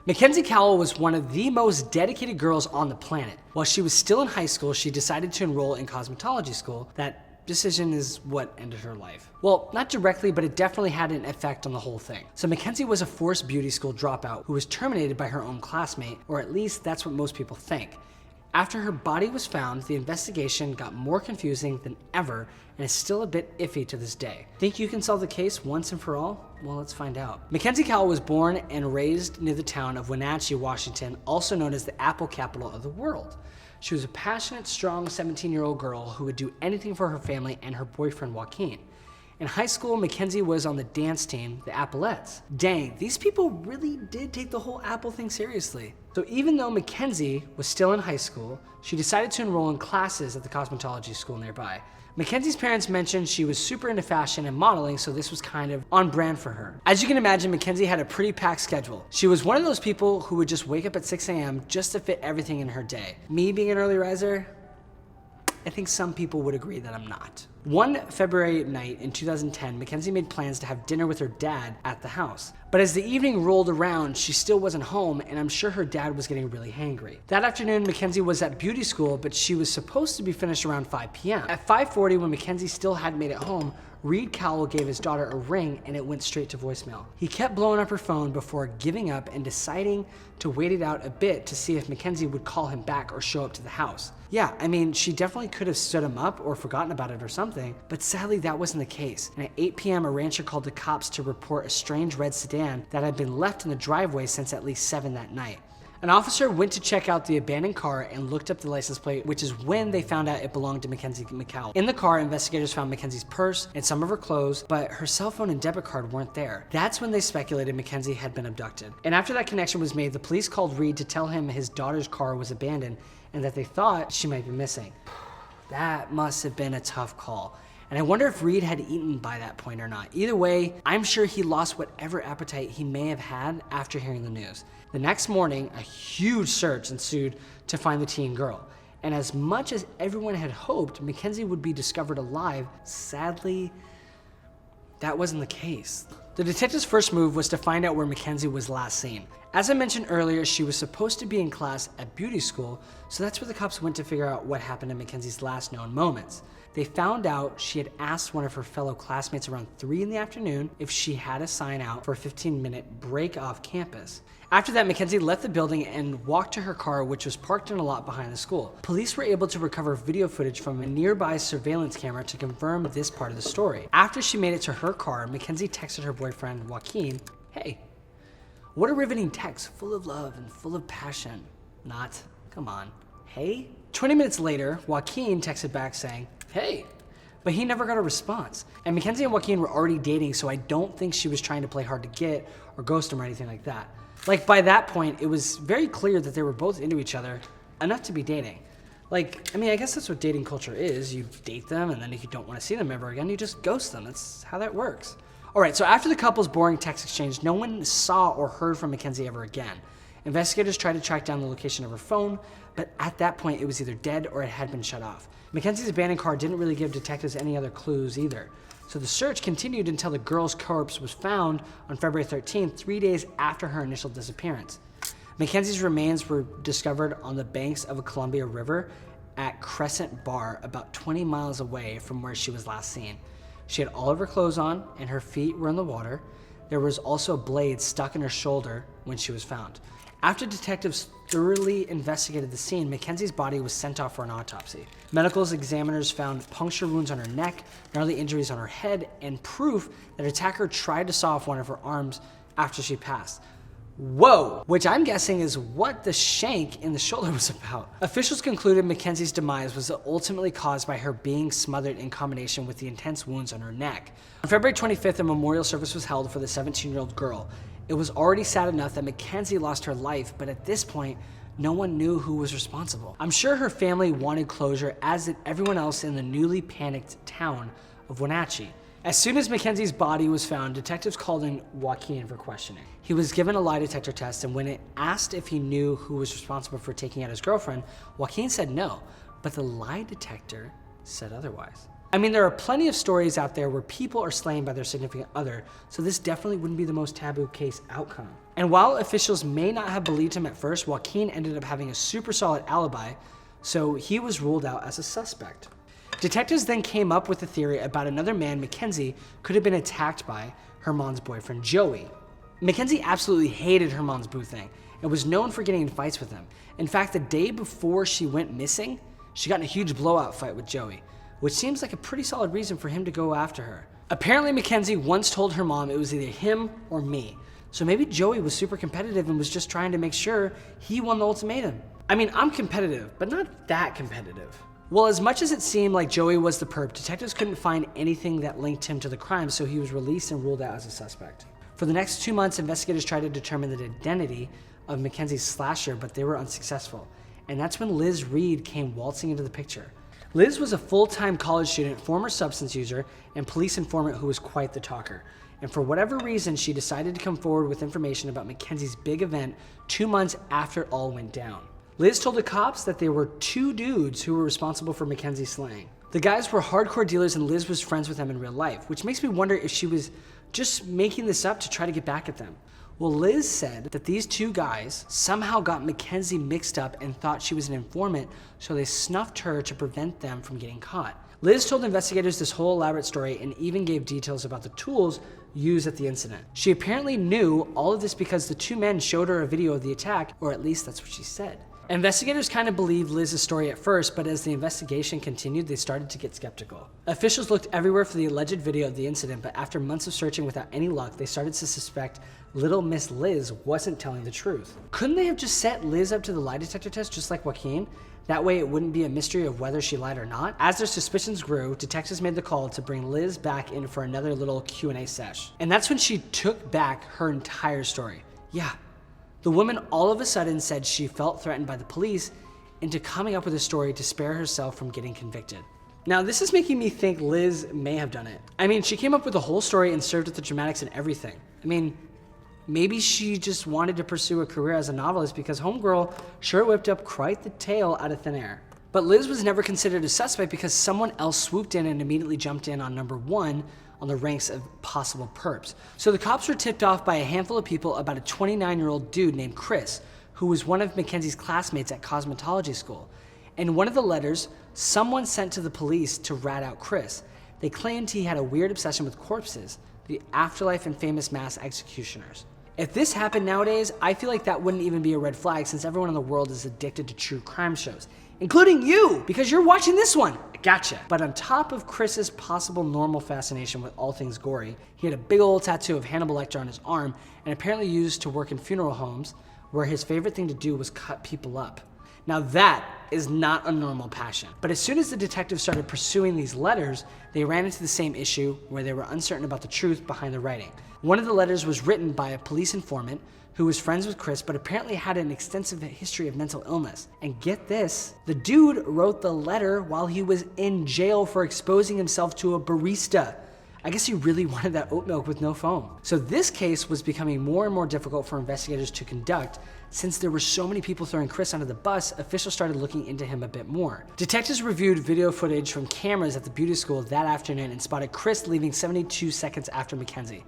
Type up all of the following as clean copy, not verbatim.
Mackenzie Cowell was one of the most dedicated girls on the planet. While she was still in high school, she decided to enroll in cosmetology school. That decision is what ended her life. Well, not directly, but it definitely had an effect on the whole thing. So Mackenzie was a forced beauty school dropout who was terminated by her own classmate, or at least that's what most people think. After her body was found, the investigation got more confusing than ever and is still a bit iffy to this day. Think you can solve the case once and for all? Well, let's find out. Mackenzie Cowell was born and raised near the town of Wenatchee, Washington, also known as the apple capital of the world. She was a passionate, strong 17-year-old girl who would do anything for her family and her boyfriend, Joaquin. In high school, Mackenzie was on the dance team, the Applettes. Dang, these people really did take the whole Apple thing seriously. So even though Mackenzie was still in high school, she decided to enroll in classes at the cosmetology school nearby. Mackenzie's parents mentioned she was super into fashion and modeling, so this was kind of on brand for her. As you can imagine, Mackenzie had a pretty packed schedule. She was one of those people who would just wake up at 6 a.m. just to fit everything in her day. Me being an early riser, I think some people would agree that I'm not. One February night in 2010, Mackenzie made plans to have dinner with her dad at the house. But as the evening rolled around, she still wasn't home, and I'm sure her dad was getting really hangry. That afternoon, Mackenzie was at beauty school, but she was supposed to be finished around 5 p.m. At 5:40, when Mackenzie still hadn't made it home, Reed Cowell gave his daughter a ring and it went straight to voicemail. He kept blowing up her phone before giving up and deciding to wait it out a bit to see if Mackenzie would call him back or show up to the house. Yeah, I mean, she definitely could have stood him up or forgotten about it or something, but sadly that wasn't the case. And at 8 p.m., a rancher called the cops to report a strange red sedan that had been left in the driveway since at least 7 that night. An officer went to check out the abandoned car and looked up the license plate, which is when they found out it belonged to Mackenzie Cowell. In the car, investigators found Mackenzie's purse and some of her clothes, but her cell phone and debit card weren't there. That's when they speculated Mackenzie had been abducted. And after that connection was made, the police called Reed to tell him his daughter's car was abandoned and that they thought she might be missing. That must have been a tough call. And I wonder if Reed had eaten by that point or not. Either way, I'm sure he lost whatever appetite he may have had after hearing the news. The next morning, a huge search ensued to find the teen girl. And as much as everyone had hoped Mackenzie would be discovered alive, sadly, that wasn't the case. The detective's first move was to find out where Mackenzie was last seen. As I mentioned earlier, she was supposed to be in class at beauty school, so that's where the cops went to figure out what happened in Mackenzie's last known moments. They found out she had asked one of her fellow classmates around 3 in the afternoon if she had a sign out for a 15-minute break off campus. After that, Mackenzie left the building and walked to her car, which was parked in a lot behind the school. Police were able to recover video footage from a nearby surveillance camera to confirm this part of the story. After she made it to her car, Mackenzie texted her boyfriend, Joaquin, "Hey, what a riveting text, full of love and full of passion." Not, come on, hey? 20 minutes later, Joaquin texted back saying, "Hey," but he never got a response. And Mackenzie and Joaquin were already dating, so I don't think she was trying to play hard to get or ghost him or anything like that. Like, by that point, it was very clear that they were both into each other, enough to be dating. Like, I mean, I guess that's what dating culture is. You date them, and then if you don't want to see them ever again, you just ghost them. That's how that works. All right, so after the couple's boring text exchange, no one saw or heard from Mackenzie ever again. Investigators tried to track down the location of her phone, but at that point, it was either dead or it had been shut off. Mackenzie's abandoned car didn't really give detectives any other clues either. So the search continued until the girl's corpse was found on February 13th, 3 days after her initial disappearance. Mackenzie's remains were discovered on the banks of a Columbia River at Crescent Bar, about 20 miles away from where she was last seen. She had all of her clothes on and her feet were in the water. There was also a blade stuck in her shoulder when she was found. After detectives thoroughly investigated the scene, Mackenzie's body was sent off for an autopsy. Medical examiners found puncture wounds on her neck, gnarly injuries on her head, and proof that her attacker tried to saw off one of her arms after she passed. Whoa! Which I'm guessing is what the shank in the shoulder was about. Officials concluded Mackenzie's demise was ultimately caused by her being smothered in combination with the intense wounds on her neck. On February 25th, a memorial service was held for the 17-year-old girl. It was already sad enough that Mackenzie lost her life, but at this point, no one knew who was responsible. I'm sure her family wanted closure, as did everyone else in the newly panicked town of Wenatchee. As soon as Mackenzie's body was found, detectives called in Joaquin for questioning. He was given a lie detector test, and when it asked if he knew who was responsible for taking out his girlfriend, Joaquin said no, but the lie detector said otherwise. I mean, there are plenty of stories out there where people are slain by their significant other, so this definitely wouldn't be the most taboo case outcome. And while officials may not have believed him at first, Joaquin ended up having a super solid alibi, so he was ruled out as a suspect. Detectives then came up with a theory about another man Mackenzie could have been attacked by, Herman's boyfriend Joey. Mackenzie absolutely hated Herman's boo thing and was known for getting in fights with him. In fact, the day before she went missing, she got in a huge blowout fight with Joey, which seems like a pretty solid reason for him to go after her. Apparently, Mackenzie once told her mom it was either him or me, so maybe Joey was super competitive and was just trying to make sure he won the ultimatum. I mean, I'm competitive, but not that competitive. Well, as much as it seemed like Joey was the perp, detectives couldn't find anything that linked him to the crime, so he was released and ruled out as a suspect. For the next 2 months, investigators tried to determine the identity of Mackenzie's slasher, but they were unsuccessful. And that's when Liz Reed came waltzing into the picture. Liz was a full-time college student, former substance user, and police informant who was quite the talker. And for whatever reason, she decided to come forward with information about Mackenzie's big event 2 months after it all went down. Liz told the cops that there were 2 dudes who were responsible for Mackenzie's slaying. The guys were hardcore dealers and Liz was friends with them in real life, which makes me wonder if she was just making this up to try to get back at them. Well, Liz said that these 2 guys somehow got Mackenzie mixed up and thought she was an informant, so they snuffed her to prevent them from getting caught. Liz told investigators this whole elaborate story and even gave details about the tools used at the incident. She apparently knew all of this because the 2 men showed her a video of the attack, or at least that's what she said. Investigators kind of believed Liz's story at first, but as the investigation continued, they started to get skeptical. Officials looked everywhere for the alleged video of the incident, but after months of searching without any luck, they started to suspect little Miss Liz wasn't telling the truth. Couldn't they have just set Liz up to the lie detector test just like Joaquin? That way it wouldn't be a mystery of whether she lied or not. As their suspicions grew, detectives made the call to bring Liz back in for another little Q&A sesh. And that's when she took back her entire story. Yeah. The woman all of a sudden said she felt threatened by the police into coming up with a story to spare herself from getting convicted. Now, this is making me think Liz may have done it. I mean, she came up with the whole story and served with the dramatics and everything. I mean, maybe she just wanted to pursue a career as a novelist because Homegirl sure whipped up quite the tale out of thin air. But Liz was never considered a suspect because someone else swooped in and immediately jumped in on number 1 on the ranks of possible perps. So the cops were tipped off by a handful of people about a 29-year-old dude named Chris, who was one of Mackenzie's classmates at cosmetology school. In one of the letters, someone sent to the police to rat out Chris. They claimed he had a weird obsession with corpses, the afterlife and famous mass executioners. If this happened nowadays, I feel like that wouldn't even be a red flag since everyone in the world is addicted to true crime shows, including you, because you're watching this one. Gotcha. But on top of Chris's possible normal fascination with all things gory, he had a big old tattoo of Hannibal Lecter on his arm and apparently used to work in funeral homes where his favorite thing to do was cut people up. Now that is not a normal passion. But as soon as the detectives started pursuing these letters, they ran into the same issue where they were uncertain about the truth behind the writing. One of the letters was written by a police informant who was friends with Chris, but apparently had an extensive history of mental illness. And get this, the dude wrote the letter while he was in jail for exposing himself to a barista. I guess he really wanted that oat milk with no foam. So this case was becoming more and more difficult for investigators to conduct. Since there were so many people throwing Chris under the bus, officials started looking into him a bit more. Detectives reviewed video footage from cameras at the beauty school that afternoon and spotted Chris leaving 72 seconds after Mackenzie.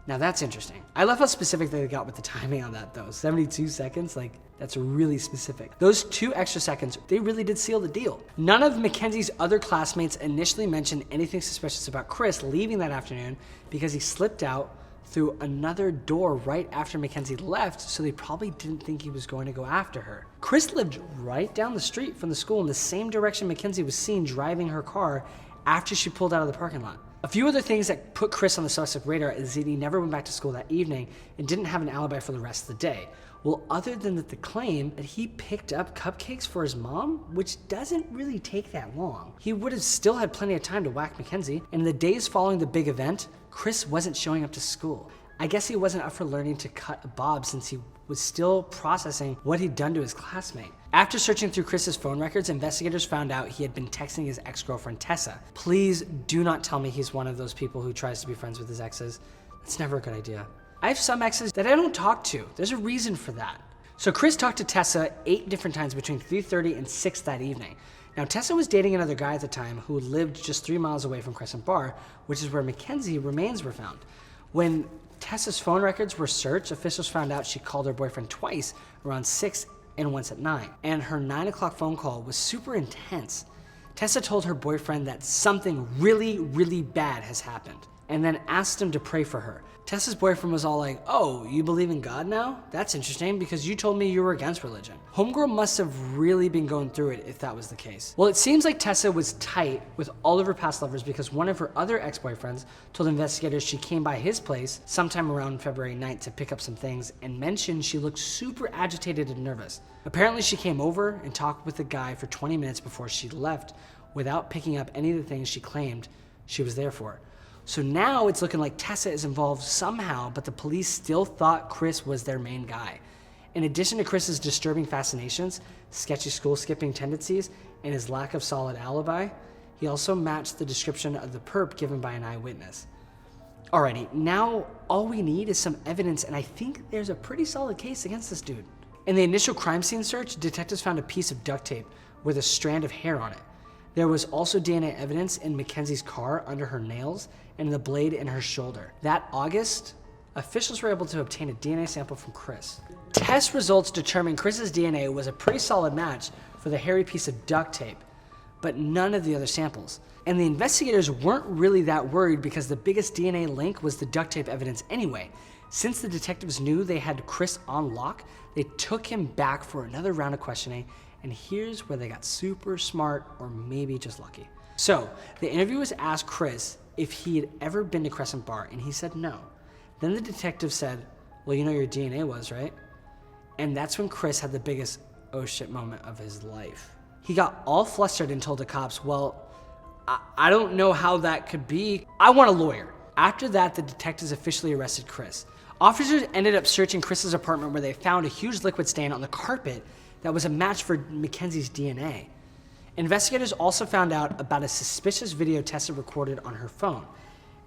Now that's interesting. I love how specific they got with the timing on that though. 72 seconds, like that's really specific. Those 2 extra seconds, they really did seal the deal. None of Mackenzie's other classmates initially mentioned anything suspicious about Chris leaving that afternoon because he slipped out through another door right after Mackenzie left, so they probably didn't think he was going to go after her. Chris lived right down the street from the school in the same direction Mackenzie was seen driving her car after she pulled out of the parking lot. A few other things that put Chris on the suspect radar is that he never went back to school that evening and didn't have an alibi for the rest of the day. Well, other than the claim that he picked up cupcakes for his mom, which doesn't really take that long. He would have still had plenty of time to whack Mackenzie, and in the days following the big event, Chris wasn't showing up to school. I guess he wasn't up for learning to cut a bob since he was still processing what he'd done to his classmate. After searching through Chris's phone records, investigators found out he had been texting his ex-girlfriend Tessa. Please do not tell me he's one of those people who tries to be friends with his exes. That's never a good idea. I have some exes that I don't talk to. There's a reason for that. So Chris talked to Tessa 8 different times between 3:30 and 6 that evening. Now Tessa was dating another guy at the time who lived just 3 miles away from Crescent Bar, which is where Mackenzie remains were found. When Tessa's phone records were searched, officials found out she called her boyfriend twice, around 6 and once at 9. And her 9 o'clock phone call was super intense. Tessa told her boyfriend that something really, really bad has happened, and then asked him to pray for her. Tessa's boyfriend was all like, "Oh, you believe in God now? That's interesting because you told me you were against religion." Homegirl must have really been going through it if that was the case. Well, it seems like Tessa was tight with all of her past lovers because one of her other ex-boyfriends told investigators she came by his place sometime around February 9th to pick up some things and mentioned she looked super agitated and nervous. Apparently she came over and talked with the guy for 20 minutes before she left without picking up any of the things she claimed she was there for. So now it's looking like Tessa is involved somehow, but the police still thought Chris was their main guy. In addition to Chris's disturbing fascinations, sketchy school skipping tendencies, and his lack of solid alibi, he also matched the description of the perp given by an eyewitness. Alrighty, now all we need is some evidence, and I think there's a pretty solid case against this dude. In the initial crime scene search, detectives found a piece of duct tape with a strand of hair on it. There was also DNA evidence in Mackenzie's car under her nails and the blade in her shoulder. That August, officials were able to obtain a DNA sample from Chris. Test results determined Chris's DNA was a pretty solid match for the hairy piece of duct tape, but none of the other samples. And the investigators weren't really that worried because the biggest DNA link was the duct tape evidence anyway. Since the detectives knew they had Chris on lock, they took him back for another round of questioning, and here's where they got super smart, or maybe just lucky. So, the interviewers asked Chris if he had ever been to Crescent Bar, and he said no. Then the detective said, "Well, you know your DNA was, right?" And that's when Chris had the biggest oh shit moment of his life. He got all flustered and told the cops, "Well, I don't know how that could be. I want a lawyer." After that, the detectives officially arrested Chris. Officers ended up searching Chris's apartment where they found a huge liquid stain on the carpet that was a match for Mackenzie's DNA. Investigators also found out about a suspicious video Tessa recorded on her phone.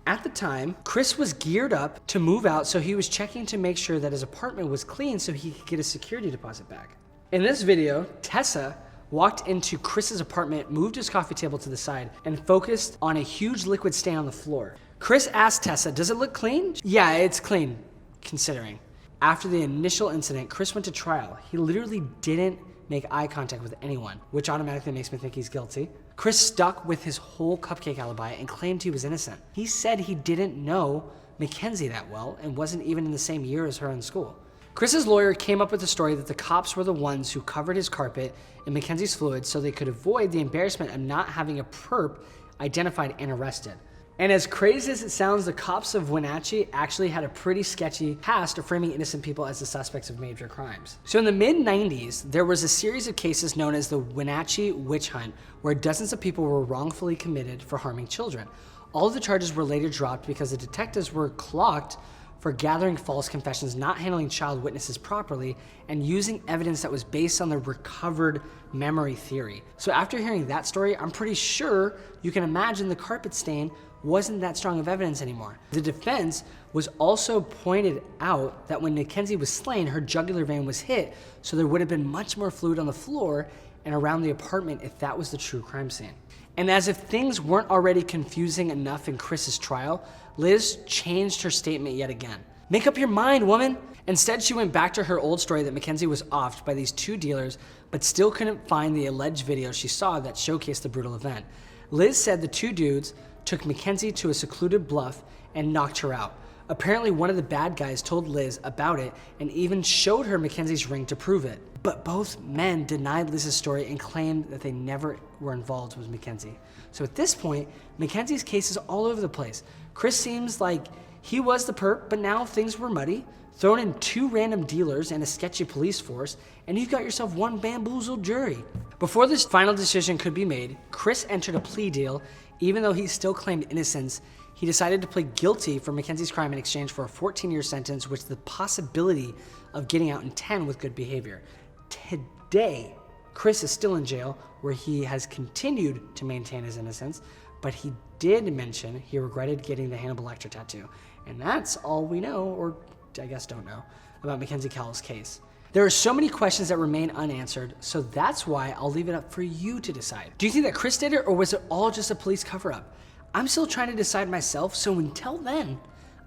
At the time, Chris was geared up to move out, so he was checking to make sure that his apartment was clean so he could get a security deposit back. In this video, Tessa walked into Chris's apartment, moved his coffee table to the side, and focused on a huge liquid stain on the floor. Chris asked Tessa, "Does it look clean?" "Yeah, it's clean, considering." After the initial incident, Chris went to trial. He literally didn't make eye contact with anyone, which automatically makes me think he's guilty. Chris stuck with his whole cupcake alibi and claimed he was innocent. He said he didn't know Mackenzie that well and wasn't even in the same year as her in school. Chris's lawyer came up with the story that the cops were the ones who covered his carpet in Mackenzie's fluids so they could avoid the embarrassment of not having a perp identified and arrested. And as crazy as it sounds, the cops of Wenatchee actually had a pretty sketchy past of framing innocent people as the suspects of major crimes. So in the mid-90s, there was a series of cases known as the Wenatchee Witch Hunt, where dozens of people were wrongfully committed for harming children. All of the charges were later dropped because the detectives were clocked for gathering false confessions, not handling child witnesses properly, and using evidence that was based on the recovered memory theory. So after hearing that story, I'm pretty sure you can imagine the carpet stain wasn't that strong of evidence anymore. The defense was also pointed out that when Mackenzie was slain, her jugular vein was hit, so there would have been much more fluid on the floor and around the apartment if that was the true crime scene. And as if things weren't already confusing enough in Chris's trial, Liz changed her statement yet again. "Make up your mind, woman!" Instead, she went back to her old story that Mackenzie was offed by these 2 dealers, but still couldn't find the alleged video she saw that showcased the brutal event. Liz said the 2 dudes took Mackenzie to a secluded bluff and knocked her out. Apparently, one of the bad guys told Liz about it and even showed her Mackenzie's ring to prove it. But both men denied Liz's story and claimed that they never were involved with Mackenzie. So at this point, Mackenzie's case is all over the place. Chris seems like he was the perp, but now things were muddy. Thrown in 2 random dealers and a sketchy police force, and you've got yourself one bamboozled jury. Before this final decision could be made, Chris entered a plea deal. Even though he still claimed innocence, he decided to plead guilty for Mackenzie's crime in exchange for a 14-year sentence with the possibility of getting out in 10 with good behavior. Today, Chris is still in jail, where he has continued to maintain his innocence, but he did mention he regretted getting the Hannibal Lecter tattoo. And that's all we know, or I guess don't know, about Mackenzie Cowell's case. There are so many questions that remain unanswered, so that's why I'll leave it up for you to decide. Do you think that Chris did it, or was it all just a police cover-up? I'm still trying to decide myself, so until then,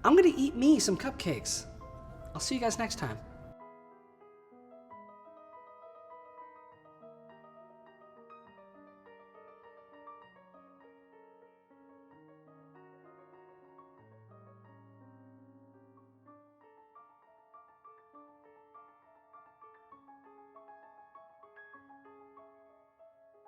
I'm gonna eat me some cupcakes. I'll see you guys next time.